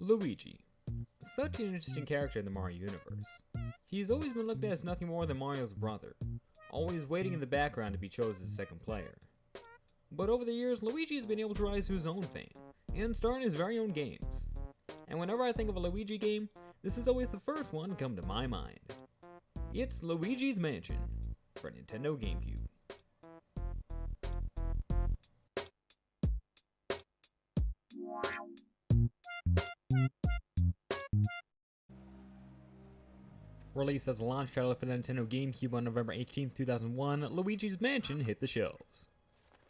Luigi. Such an interesting character in the Mario universe. He's always been looked at as nothing more than Mario's brother, always waiting in the background to be chosen as a second player. But over the years, Luigi has been able to rise to his own fame, and star in his very own games. And whenever I think of a Luigi game, this is always the first one to come to my mind. It's Luigi's Mansion for Nintendo GameCube. Released as a launch title for the Nintendo GameCube on November 18, 2001, Luigi's Mansion hit the shelves.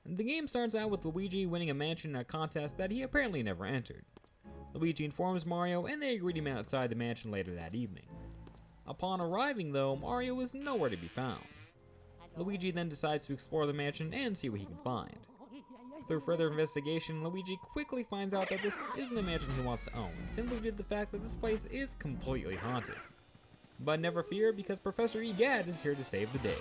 The game starts out with Luigi winning a mansion in a contest that he apparently never entered. Luigi informs Mario and they agree to meet outside the mansion later that evening. Upon arriving though, Mario is nowhere to be found. Luigi then decides to explore the mansion and see what he can find. Through further investigation, Luigi quickly finds out that this isn't a mansion he wants to own, simply due to the fact that this place is completely haunted. But never fear, because Professor Egad is here to save the day.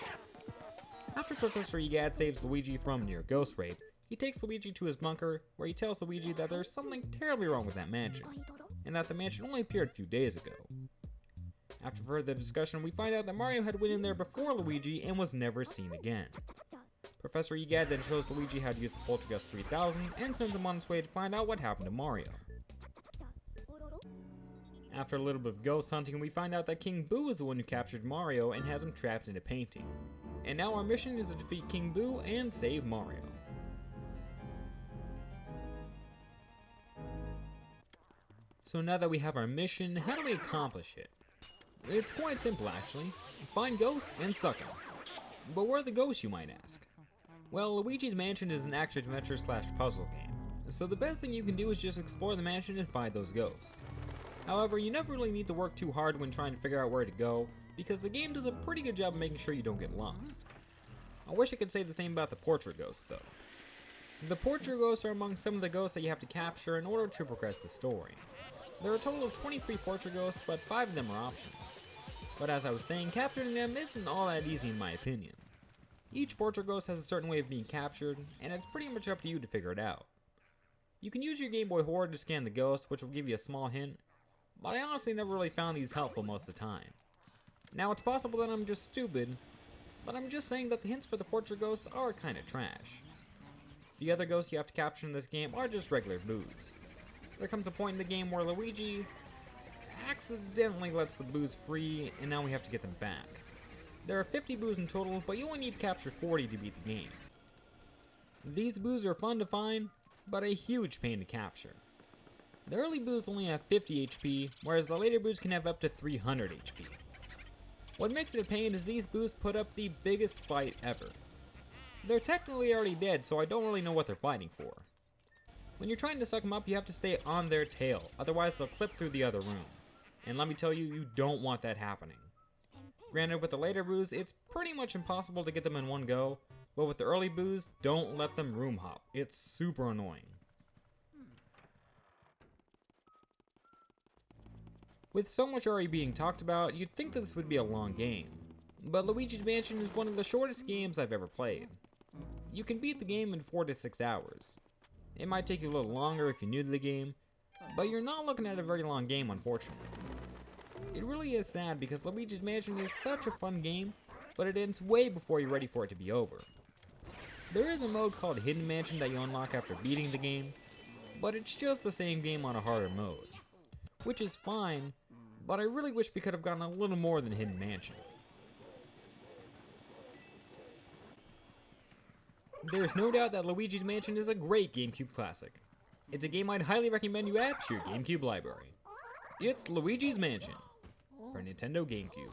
After Professor Egad saves Luigi from near ghost rape, he takes Luigi to his bunker, where he tells Luigi that there's something terribly wrong with that mansion, and that the mansion only appeared a few days ago. After further discussion, we find out that Mario had went in there before Luigi and was never seen again. Professor Egad then shows Luigi how to use the Poltergust 3000 and sends him on his way to find out what happened to Mario. After a little bit of ghost hunting, we find out that King Boo is the one who captured Mario and has him trapped in a painting. And now our mission is to defeat King Boo and save Mario. So now that we have our mission, how do we accomplish it? It's quite simple actually. Find ghosts and suck them. But where are the ghosts, you might ask? Well, Luigi's Mansion is an action-adventure / puzzle game, so the best thing you can do is just explore the mansion and find those ghosts. However, you never really need to work too hard when trying to figure out where to go, because the game does a pretty good job of making sure you don't get lost. I wish I could say the same about the portrait ghosts though. The portrait ghosts are among some of the ghosts that you have to capture in order to progress the story. There are a total of 23 portrait ghosts, but 5 of them are optional. But as I was saying, capturing them isn't all that easy in my opinion. Each portrait ghost has a certain way of being captured, and it's pretty much up to you to figure it out. You can use your Game Boy Horror to scan the ghost, which will give you a small hint, but I honestly never really found these helpful most of the time. Now it's possible that I'm just stupid, but I'm just saying that the hints for the portrait ghosts are kinda trash. The other ghosts you have to capture in this game are just regular boos. There comes a point in the game where Luigi accidentally lets the boos free, and now we have to get them back. There are 50 boos in total, but you only need to capture 40 to beat the game. These boos are fun to find, but a huge pain to capture. The early boos only have 50 HP, whereas the later boos can have up to 300 HP. What makes it a pain is these boos put up the biggest fight ever. They're technically already dead, so I don't really know what they're fighting for. When you're trying to suck them up, you have to stay on their tail, otherwise they'll clip through the other room. And let me tell you, you don't want that happening. Granted, with the later boos, it's pretty much impossible to get them in one go, but with the early boos, don't let them room hop. It's super annoying. With so much already being talked about, you'd think that this would be a long game. But Luigi's Mansion is one of the shortest games I've ever played. You can beat the game in 4 to 6 hours. It might take you a little longer if you're new to the game, but you're not looking at a very long game, unfortunately. It really is sad because Luigi's Mansion is such a fun game, but it ends way before you're ready for it to be over. There is a mode called Hidden Mansion that you unlock after beating the game, but it's just the same game on a harder mode. Which is fine, but I really wish we could have gotten a little more than Hidden Mansion. There's no doubt that Luigi's Mansion is a great GameCube classic. It's a game I'd highly recommend you add to your GameCube library. It's Luigi's Mansion for Nintendo GameCube.